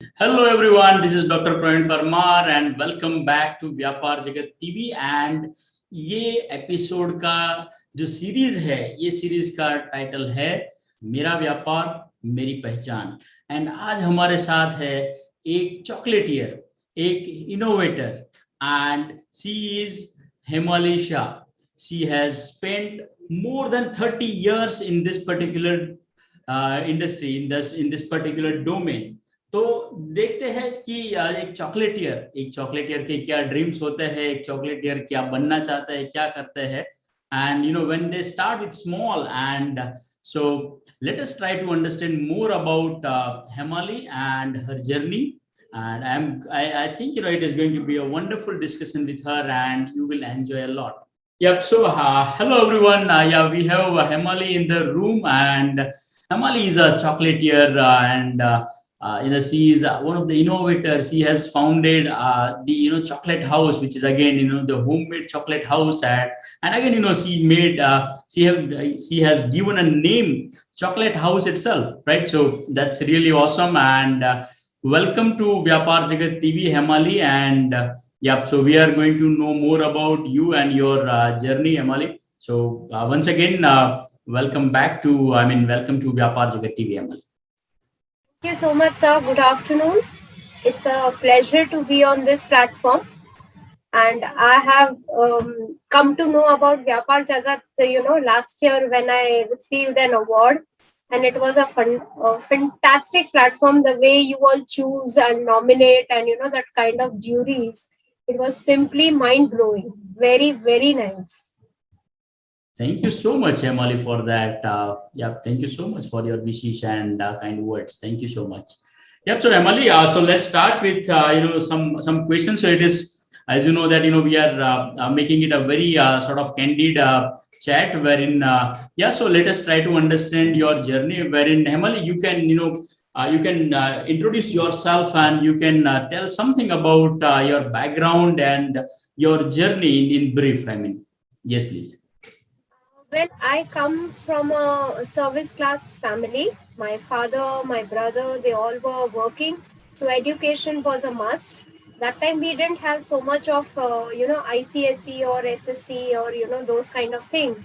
Hello everyone, this is Dr. Praveen Parmar and welcome back to व्यापार जगत TV and ये episode का जो सीरीज है ये सीरीज का टाइटल है मेरा व्यापार मेरी पहचान। एंड आज हमारे साथ है एक चॉकलेटियर, एक innovator and she is Hemali Shah. She has spent more than 30 years in this particular industry, in this particular domain। तो देखते हैं कि एक चॉकलेटियर के क्या ड्रीम्स होते हैं, एक चॉकलेटियर क्या बनना चाहता है, क्या करते हैं। And when they start with small and so let us try to understand more about Hemali and her journey. And I think it is going to be a wonderful discussion with her and you will enjoy a lot. Yep. So, hello everyone. Yeah, we have Hemali in the room, and Hemali is a chocolatier, and she is one of the innovators. She has founded the chocolate house, which is again the homemade chocolate house, and again she made she has given a name chocolate house itself, right? So that's really awesome, and welcome to Vyapar Jagat TV, Hemali, and yep. So we are going to know more about you and your journey, Emily. So once again, welcome back to, welcome to Vyapar Jagat TV, Emily. Thank you so much, sir. Good afternoon. It's a pleasure to be on this platform. And I have come to know about Vyapar Jagat, last year when I received an award. And it was a fantastic platform, the way you all choose and nominate and, that kind of juries. It was simply mind blowing. Very, very nice. Thank you so much, Emily, for that. Thank you so much for your wishes and kind words. Thank you so much. Yep. So Emily, so let's start with some questions. So it is, as you know, that we are making it a very sort of candid chat wherein So let us try to understand your journey. Wherein Emily, you can introduce yourself and you can tell something about your background and your journey in brief. Yes, please. Well, I come from a service class family. My father, my brother, they all were working. So education was a must. That time we didn't have so much of, ICSE or SSC or, those kind of things.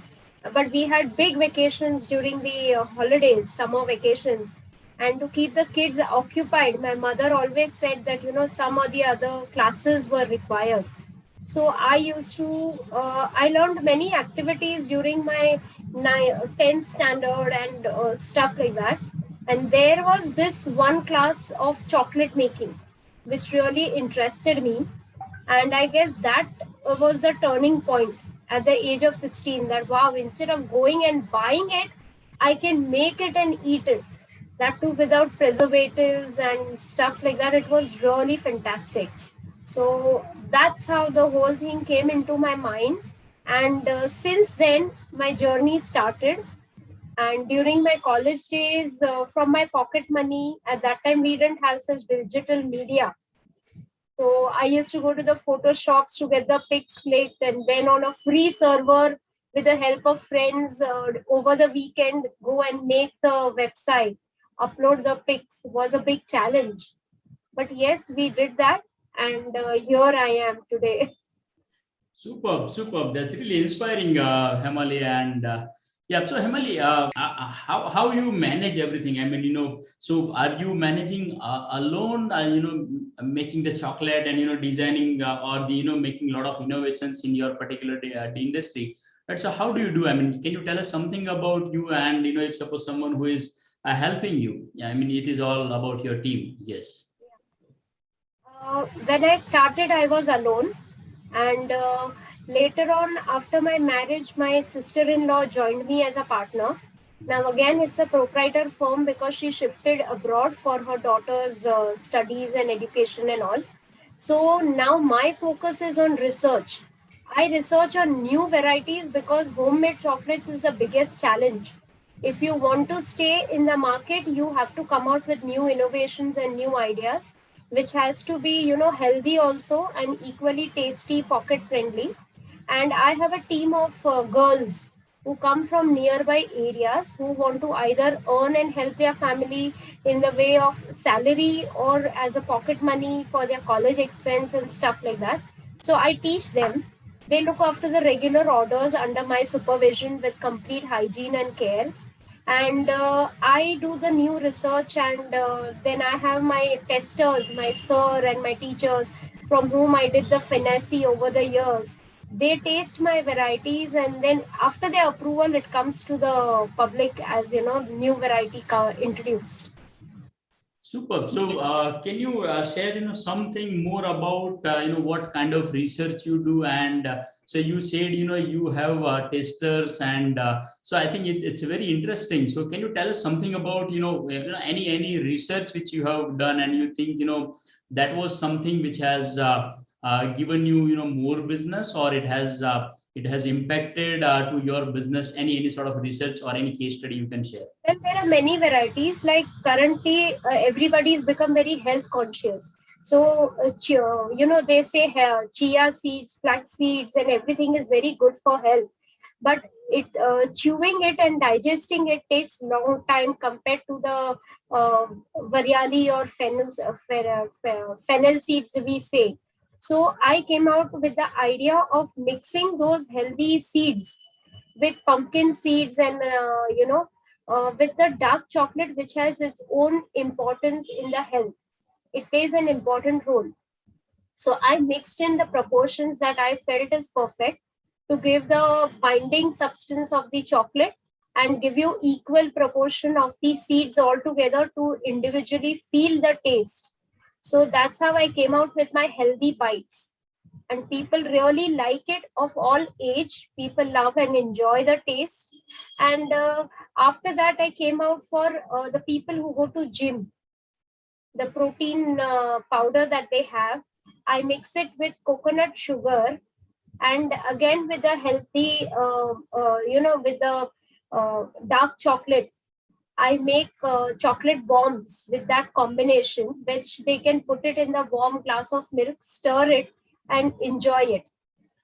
But we had big vacations during the holidays, summer vacations. And to keep the kids occupied, my mother always said that, some or the other classes were required. So I used to I learned many activities during my 10th standard and stuff like that. And there was this one class of chocolate making which really interested me. And I guess that was the turning point at the age of 16, that wow, instead of going and buying it, I can make it and eat it, that too without preservatives and stuff like that. It was really fantastic. So that's how the whole thing came into my mind. And since then, my journey started. And during my college days, from my pocket money, at that time, we didn't have such digital media. So I used to go to the photo shops to get the pics clicked, and then on a free server, with the help of friends, over the weekend, go and make the website, upload the pics. Was a big challenge. But yes, we did that, and here I am today. Superb, superb. That's really inspiring, Hemali. And so Hemali, how you manage everything? So are you managing alone? Making the chocolate and designing or the making a lot of innovations in your particular industry. But so how do you do? Can you tell us something about you? And if suppose someone who is helping you, it is all about your team. Yes. When I started, I was alone, and later on, after my marriage, my sister-in-law joined me as a partner. Now, again, it's a proprietor firm because she shifted abroad for her daughter's studies and education and all. So now my focus is on research. I research on new varieties because homemade chocolates is the biggest challenge. If you want to stay in the market, you have to come out with new innovations and new ideas, which has to be, healthy also and equally tasty, pocket friendly. And I have a team of girls who come from nearby areas who want to either earn and help their family in the way of salary or as a pocket money for their college expense and stuff like that. So I teach them. They look after the regular orders under my supervision with complete hygiene and care. And I do the new research, and then I have my testers, my sir and my teachers from whom I did the finesse over the years. They taste my varieties, and then after their approval it comes to the public as new variety introduced. Superb. So, can you share, something more about, what kind of research you do? And so you said, you have testers, and so I think it's very interesting. So, can you tell us something about, any research which you have done, and you think, that was something which has given you, more business, or it has impacted to your business? Any sort of research or any case study you can share? Well, there are many varieties. Like currently, everybody has become very health conscious. So, they say chia seeds, flax seeds, and everything is very good for health. But chewing it and digesting it takes long time compared to the variali or fennel seeds we say. So I came out with the idea of mixing those healthy seeds with pumpkin seeds and with the dark chocolate, which has its own importance in the health. It plays an important role. So I mixed in the proportions that I felt is perfect to give the binding substance of the chocolate and give you equal proportion of the seeds all together to individually feel the taste. So that's how I came out with my healthy bites, and people really like it. Of all age, people love and enjoy the taste. And after that I came out for the people who go to gym. The protein powder that they have, I mix it with coconut sugar, and again with the healthy with the dark chocolate. I make chocolate bombs with that combination, which they can put it in the warm glass of milk, stir it, and enjoy it.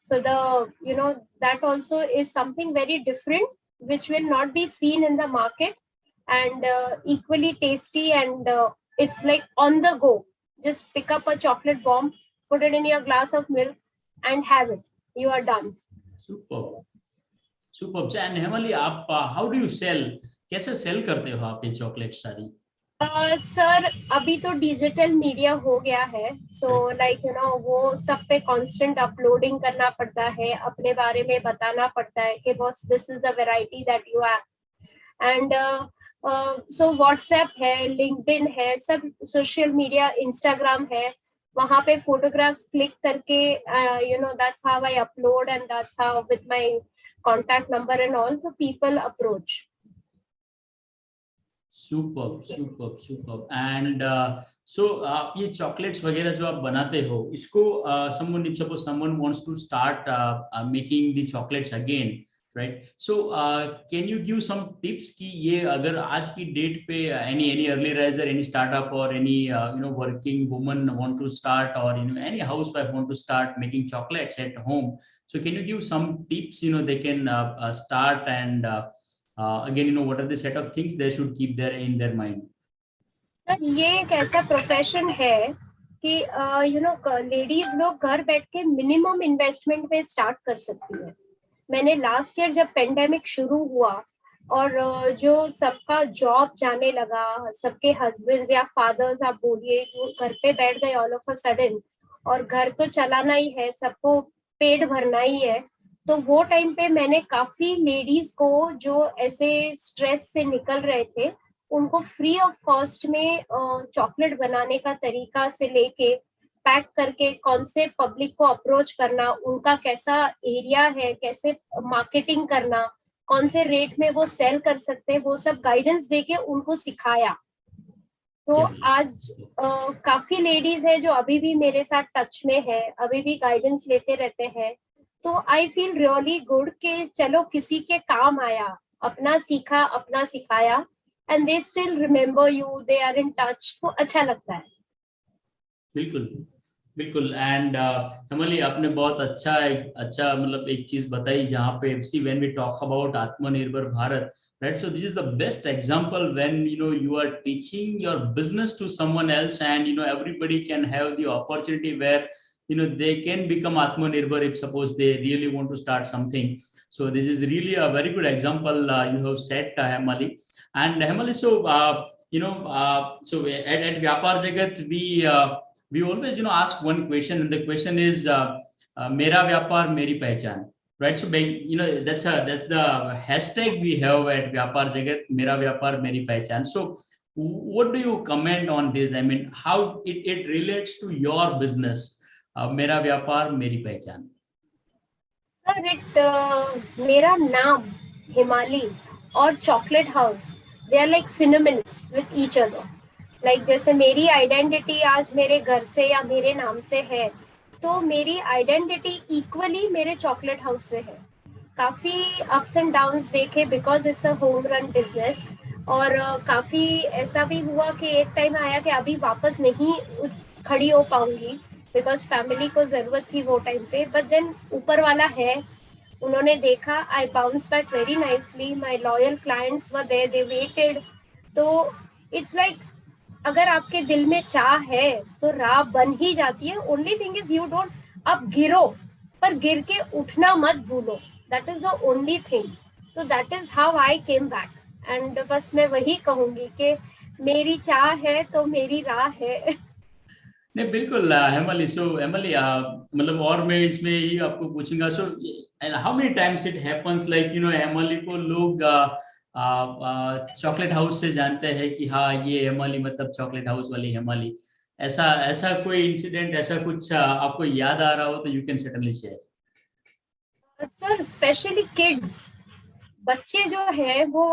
So that also is something very different, which will not be seen in the market, and equally tasty. And it's like on the go. Just pick up a chocolate bomb, put it in your glass of milk, and have it. You are done. Superb. Superb. And Hemali, आप how do you sell? कैसे cell करते हो आप ये chocolate सारी? Sir अभी तो digital media हो गया है. सो लाइक वो सब पे कांस्टेंट अपलोडिंग करना पड़ता है, अपने बारे में बताना पड़ता है कि boss this is the variety that you have. And so WhatsApp है, लिंक्डइन है, सब सोशल मीडिया, इंस्टाग्राम है, वहां पे फोटोग्राफ्स क्लिक करके that's how I upload, and that's how with my contact number and all the people approach. Superb, superb, superb. And so ये chocolates वगैरह जो आप बनाते हो, इसको someone, if suppose someone wants to start making the chocolates again, right? So can you give some tips कि ये अगर आज की date पे any early riser, any startup or any working woman want to start, or any housewife want to start making chocolates at home, so can you give some tips they can start, and again what are the set of things they should keep there in their mind? ये एक ऐसा profession है कि ladies लोग घर बैठ के minimum investment में स्टार्ट कर सकती है. मैंने लास्ट ईयर जब पेंडेमिक शुरू हुआ और जो सबका जॉब जाने लगा, सबके हस्बैंड्स या फादर्स आप बोलिए, वो घर पे बैठ गए ऑल ऑफ अ सडन, और घर तो चलाना ही है, सबको पेट भरना ही है. तो वो टाइम पे मैंने काफी लेडीज को जो ऐसे स्ट्रेस से निकल रहे थे, उनको फ्री ऑफ कॉस्ट में चॉकलेट बनाने का तरीका से लेके पैक करके कौन से पब्लिक को अप्रोच करना, उनका कैसा एरिया है, कैसे मार्केटिंग करना, कौन से रेट में वो सेल कर सकते हैं, वो सब गाइडेंस देके उनको सिखाया. तो आज काफी लेडीज है जो अभी भी मेरे साथ टच में है, अभी भी गाइडेंस लेते रहते हैं. तो आई फील रियली गुड कि चलो किसी के काम आया, अपना सीखा, अपना सिखाया, and they still remember you, they are in touch. तो अच्छा लगता है. बिल्कुल बिल्कुल। एंड हेमली, आपने बहुत अच्छा मतलब एक चीज बताई जहाँ पे see when we talk about Atmanirbhar Bharat, right? So this is the best example when you are teaching your business to someone else, and everybody can have the opportunity where they can become atmanirbhar if suppose they really want to start something. So this is really a very good example you have set, Hemali. And Hemali, so so at Vyapar Jagat, we always ask one question, and the question is mera vyapar meri pehchan, right? So that's the hashtag we have at Vyapar Jagat, mera vyapar meri pehchan. So what do you comment on this? I mean, how it relates to your business, mera vyapar meri pehchan? Sir मेरा नाम हिमाली और chocolate house, they are like synonyms with each other. Like जैसे मेरी identity आज मेरे घर से या मेरे नाम से है, तो मेरी आइडेंटिटी इक्वली मेरे चॉकलेट हाउस से है। काफ़ी अप्स एंड डाउन्स देखे because it's a home run business, और काफ़ी ऐसा भी हुआ कि एक टाइम आया कि अभी वापस नहीं खड़ी हो पाऊंगी बिकॉज फैमिली को ज़रूरत थी वो टाइम पे, बट देन ऊपर वाला है, उन्होंने देखा, I bounce back very nicely, my loyal clients were there, they waited. तो इट्स लाइक अगर आपके दिल में चाह है तो राह बन ही जाती है। Only thing is you don't, अब गिरो पर गिर के उठना मत भूलो, that is the only thing. तो that is how I came back. And बस मैं वही कहूंगी कि मेरी चाह है तो मेरी राह है। नहीं, बिल्कुल हेमली। सो हेमली, मतलब और मैं इसमें ही आपको पूछूंगा, so how many times it happens like हेमली को लोग चॉकलेट हाउस से जानते हैं कि हाँ, ये हेमली मतलब चॉकलेट हाउस वाली हेमली। ऐसा ऐसा कोई इंसिडेंट, ऐसा कुछ आपको याद आ रहा हो तो you can certainly share. Sir specially kids, बच्चे जो है वो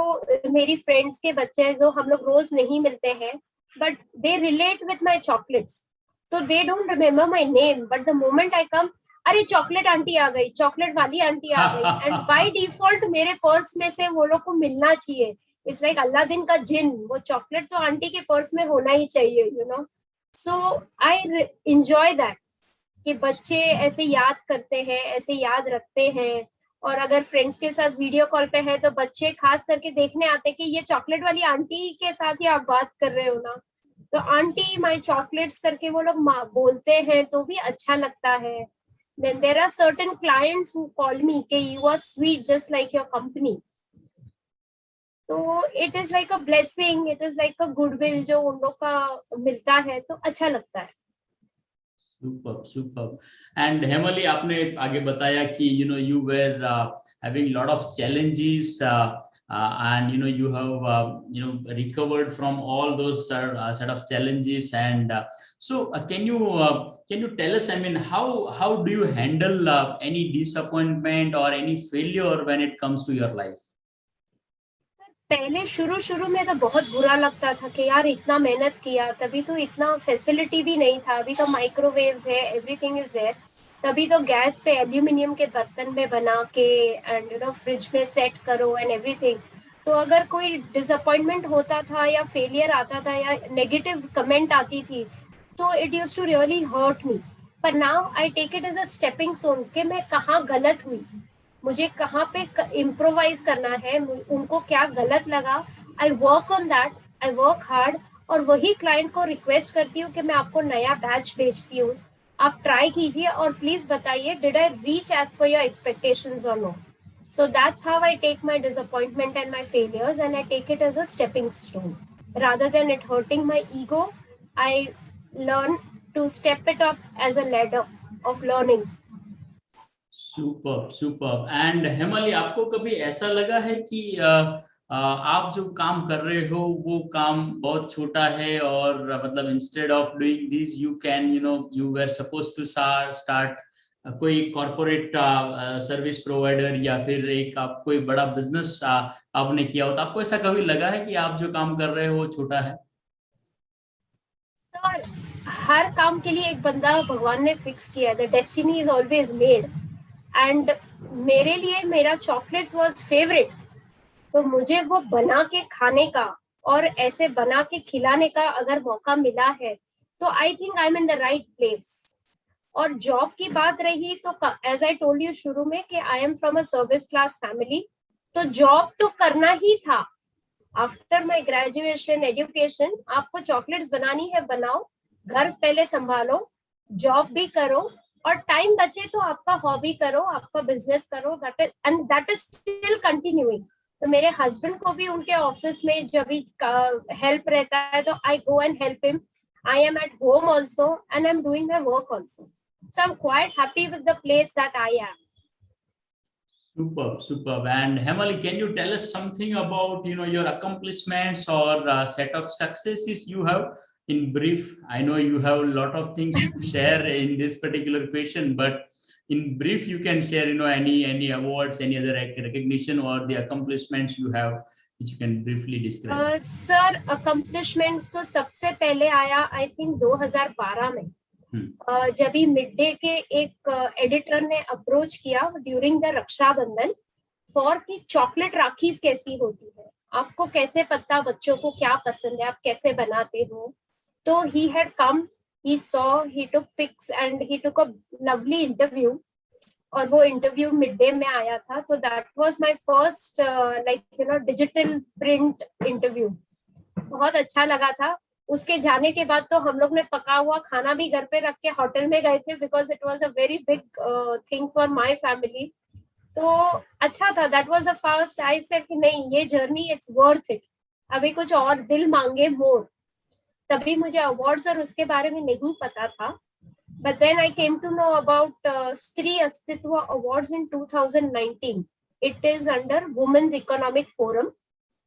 मेरी फ्रेंड्स के बच्चे जो हम लोग रोज नहीं मिलते हैं, but they relate with my chocolates. तो they don't remember my name, but the moment I come, अरे चॉकलेट आंटी आ गई, चॉकलेट वाली आंटी आ गई, एंड बाय डिफॉल्ट मेरे पर्स में से वो लोग को मिलना चाहिए। इट्स लाइक अल्लादीन का जिन, वो चॉकलेट तो आंटी के पर्स में होना ही चाहिए, सो आई एंजॉय दैट कि बच्चे ऐसे याद करते हैं, ऐसे याद रखते हैं। और अगर फ्रेंड्स के साथ वीडियो कॉल पे है तो बच्चे खास करके देखने आते हैं कि ये चॉकलेट वाली आंटी के साथ ही आप बात कर रहे हो ना, तो आंटी माय चॉकलेट्स करके वो लोग बोलते हैं तो भी अच्छा लगता है। Then there are certain clients who call me कि you are sweet just like your company. तो it is like a blessing, it is like a goodwill जो उन लोग का मिलता है, तो अच्छा लगता है। Super super. एंड हेमली, आपने आगे बताया कि you were having lot of challenges, and you have recovered from all those set of challenges, and can you tell us, I mean, how do you handle any disappointment or any failure when it comes to your life? पहले शुरू शुरू में तो बहुत बुरा लगता था कि यार इतना मेहनत किया, तभी तो इतना फैसिलिटी भी नहीं था, अभी तो माइक्रोवेव्स है, एवरीथिंग इज देयर। तभी तो गैस पे एल्यूमिनियम के बर्तन में बना के एंड फ्रिज में सेट करो एंड एवरीथिंग। तो अगर कोई डिसअपॉइंटमेंट होता था या फेलियर आता था या नेगेटिव कमेंट आती थी, तो it use to really hurt me. पर now I take it as a stepping stone कि मैं कहाँ गलत हुई, मुझे कहाँ पे इम्प्रोवाइज करना है, उनको क्या गलत लगा, I work on that, I work hard. और वही क्लाइंट को रिक्वेस्ट करती हूँ कि मैं आपको नया बैच भेजती हूँ, आप ट्राई कीजिए और प्लीज बताइए did I reach as per your expectations और no. So that's how I take my disappointment and my failures, and I take it as a stepping stone. Rather than it hurting my ego, I learn to step it up as a ladder of learning. Super super. And हेमली, आपको कभी ऐसा लगा है कि आप जो काम कर रहे हो वो काम बहुत छोटा है, और मतलब instead of doing this you can you were suppose to start कोई कॉर्पोरेट सर्विस प्रोवाइडर, या फिर एक आप कोई बड़ा बिजनेस आपने किया हो, तो आपको ऐसा कभी लगा है कि आप जो काम कर रहे हो वो छोटा है? तो हर काम के लिए एक बंदा भगवान ने फिक्स किया है, the destiny is always made. And मेरे लिए मेरा चॉकलेट्स वाज फेवरेट, तो मुझे वो बना के खाने का और ऐसे बना के खिलाने का अगर मौका मिला है, तो I think I am in the right place. और जॉब की बात रही तो एज आई टोल्ड यू शुरू में कि I am from a service class family, तो जॉब तो करना ही था। आफ्टर माई ग्रेजुएशन एजुकेशन, आपको चॉकलेट्स बनानी है बनाओ, घर पहले संभालो, जॉब भी करो, और टाइम बचे तो आपका हॉबी करो, आपका बिजनेस करो, दैट इज स्टिल कंटिन्यूइंग। तो मेरे हस्बैंड को भी उनके ऑफिस में जब भी हेल्प रहता है तो I go and help him. I am at home also and I'm doing my work also. So I'm quite happy with the place that I am. Superb, superb. And Hemali, can you tell us something about your accomplishments or set of successes you have in brief? I know you have a lot of things to share in this particular question, but in brief, you can share any awards, any other recognition, or the accomplishments you have, which you can briefly describe. Sir, accomplishments तो सबसे पहले आया I think 2012 में. जब भी mid day के एक editor ने अप्रोच किया ड्यूरिंग द रक्षाबंधन फॉर कि चॉकलेट राखीज कैसी होती है, आपको कैसे पता बच्चों को क्या पसंद है, आप कैसे बनाते हो. तो he had come, he saw, he took pics and he took a lovely interview, और वो इंटरव्यू मिड डे में आया था. तो that was my first digital print interview. बहुत अच्छा लगा था. उसके जाने के बाद तो हम लोग ने पका हुआ खाना भी घर पे रख के होटल में गए थे, because it was a very big thing for my family. तो अच्छा था. That was the first I said कि नहीं, ये जर्नी इट्स वर्थ इट. अभी कुछ और दिल मांगे मोर. तभी मुझे अवार्ड्स और उसके बारे में नहीं पता था. But then I came to know about Stree Astitva awards in 2019. It is under women's economic forum.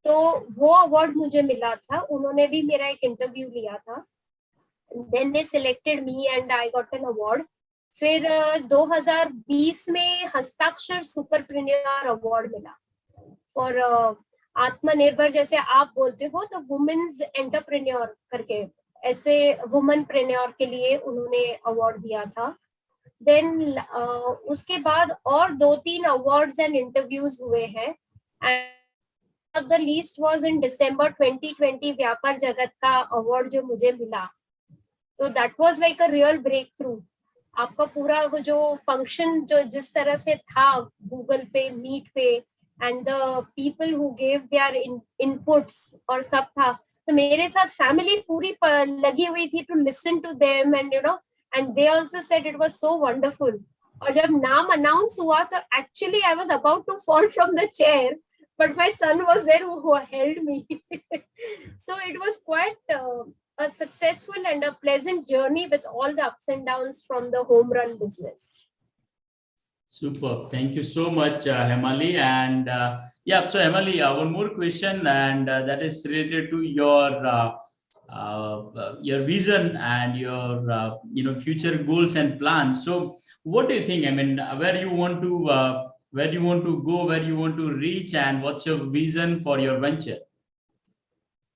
तो वो अवार्ड मुझे मिला था. उन्होंने भी मेरा एक इंटरव्यू लिया था. Then they selected me and I got an award. फिर 2020 में हस्ताक्षर सुपरप्रेन्योर अवार्ड मिला फॉर आत्मनिर्भर, जैसे आप बोलते हो, तो वुमेन्स एंटरप्रेन्योर करके, ऐसे वुमेन प्रेन्योर के लिए उन्होंने अवार्ड दिया था. देन उसके बाद और 2-3 अवार्ड्स एंड इंटरव्यूज हुए हैं. And the least was in December 2020 व्यापार जगत का अवार्ड जो मुझे मिला. तो that was like a real breakthrough. आपका पूरा वो जो फंक्शन जो जिस तरह से था गूगल पे, मीट पे, and the people who gave there inputs और सब था. तो मेरे साथ फैमिली पूरी लगी हुई थी to listen to them, and and they also said it was so wonderful. और जब नाम अनाउंस हुआ तो actually I was about to fall from the chair, but my son was there who held me. So it was quite a successful and a pleasant journey with all the ups and downs from the home run business. Super. Thank you so much, Hemali. And yeah, so Hemali, one more question, and that is related to your vision and your future goals and plans. So, what do you think? I mean, where you want to go, where you want to reach, and what's your vision for your venture?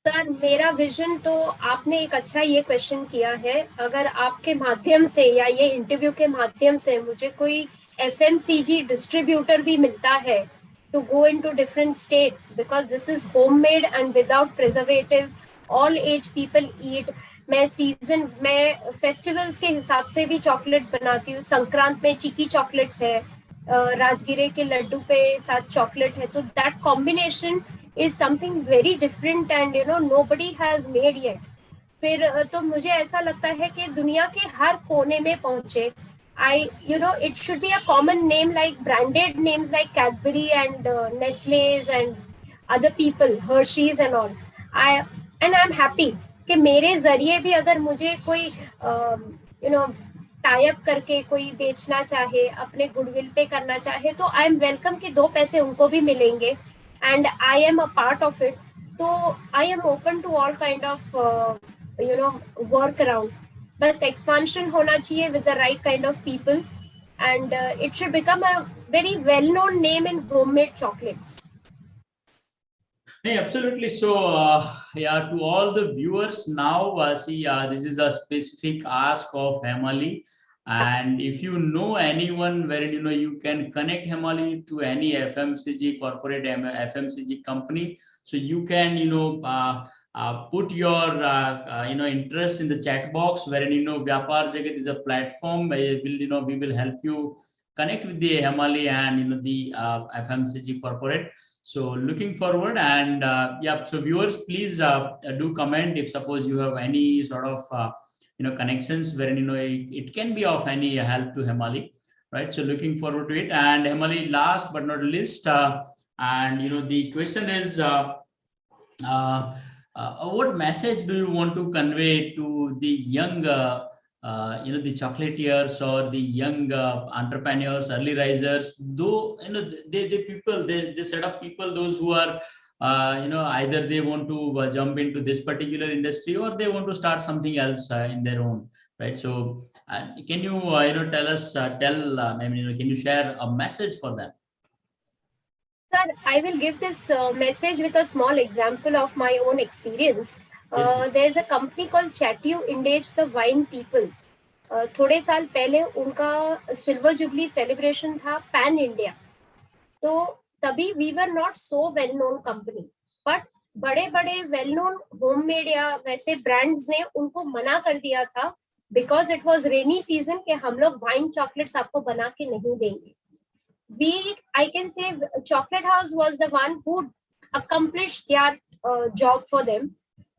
Sir, मेरा vision तो आपने एक अच्छा ये question किया है. अगर आपके माध्यम से या ये इंटरव्यू के माध्यम से मुझे कोई FMCG डिस्ट्रीब्यूटर भी मिलता है to go into different states, because this is homemade and without preservatives, all age people eat. मैं फेस्टिवल्स के हिसाब से भी चॉकलेट्स बनाती हूँ. संक्रांत में चीकी चॉकलेट्स है, राजगिरे के लड्डू पे साथ चॉकलेट है. तो that combination is something very different and nobody has made yet. फिर तो मुझे ऐसा लगता है कि दुनिया के हर कोने में पहुंचे. It should be a common name like branded names like Cadbury and Nestle's and other people, Hershey's and all. I'm happy कि मेरे जरिए भी अगर मुझे कोई टाई अप करके कोई बेचना चाहे, अपने गुडविल पे करना चाहे, तो आई एम वेलकम कि 2 पैसे उनको भी मिलेंगे. And I am a part of it. So I am open to all kind of work around. बस expansion होना चाहिए with the right kind of people, and it should become a very well-known name in homemade chocolates. Hey, absolutely. So, yeah, to all the viewers now, this is a specific ask of Hemali. And if you know anyone where you can connect Hemali to any FMCG corporate FMCG company, so you can put your interest in the chat box, wherein Vyapar Jagat is a platform where we will help you connect with the Hemali and the FMCG corporate. So looking forward, and yeah, so viewers, please do comment if suppose you have any sort of connections wherein it can be of any help to Hemali, right? So looking forward to it. And Hemali, last but not least, and the question is, uh, what message do you want to convey to the young, the chocolatiers or the young entrepreneurs, early risers? Though they set up people, those who are either they want to jump into this particular industry or they want to start something else in their own, right? So can you tell us can you share a message for them? Sir, I will give this message with a small example of my own experience. Yes, please. There's a company called Chattu Indage the Wine People. थोड़े साल पहले उनका silver jubilee celebration था pan India, तो तभी we were not so well known company, but बड़े बड़े well known homemade या वैसे ब्रांड्स ने उनको मना कर दिया था because it was rainy season कि हम लोग वाइन चॉकलेट्स आपको बना के नहीं देंगे. I can say Chocolate House was the one who accomplished their job for them.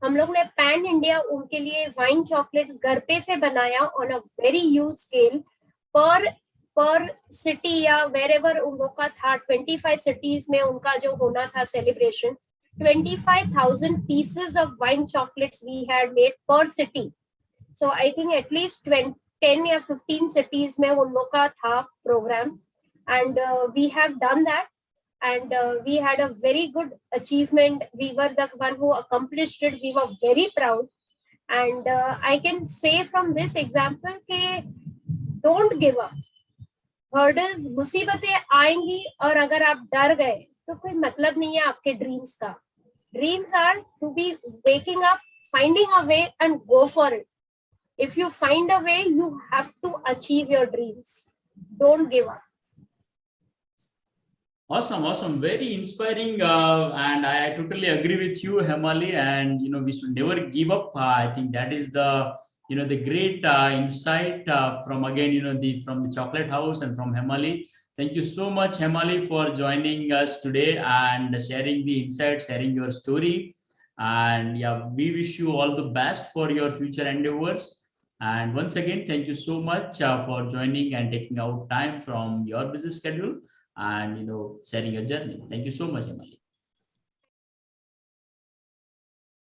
हम लोग ने पैन इंडिया उनके लिए वाइन चॉकलेट्स घर पे से बनाया on a very huge scale. पर सिटी या वेर एवर उन लोग का था 25 सिटीज में उनका जो होना था celebration, 25,000 pieces of wine chocolates we had made per city. So I think at least 10 या 15 cities में उन लोग का था program, and we have done that, and we had a very good achievement. We were the one who accomplished it. We were very proud, and I can say from this example कि don't give up. Hurdles, मुसीबतें आएंगी और अगर आप डर गए तो कोई मतलब नहीं है आपके ड्रीम्स का. Dreams are to be waking up, finding a way and go for it. If you find a way you have to achieve your dreams. Don't give up. Awesome, very inspiring, and I totally agree with you, Hemali. And we should never give up. I think that is the great insight from again from the Chocolate House and from Hemali. Thank you so much, Hemali, for joining us today and sharing the insights, sharing your story. And yeah, we wish you all the best for your future endeavors. And once again, thank you so much for joining and taking out time from your busy schedule and sharing your journey. Thank you so much, Hemali.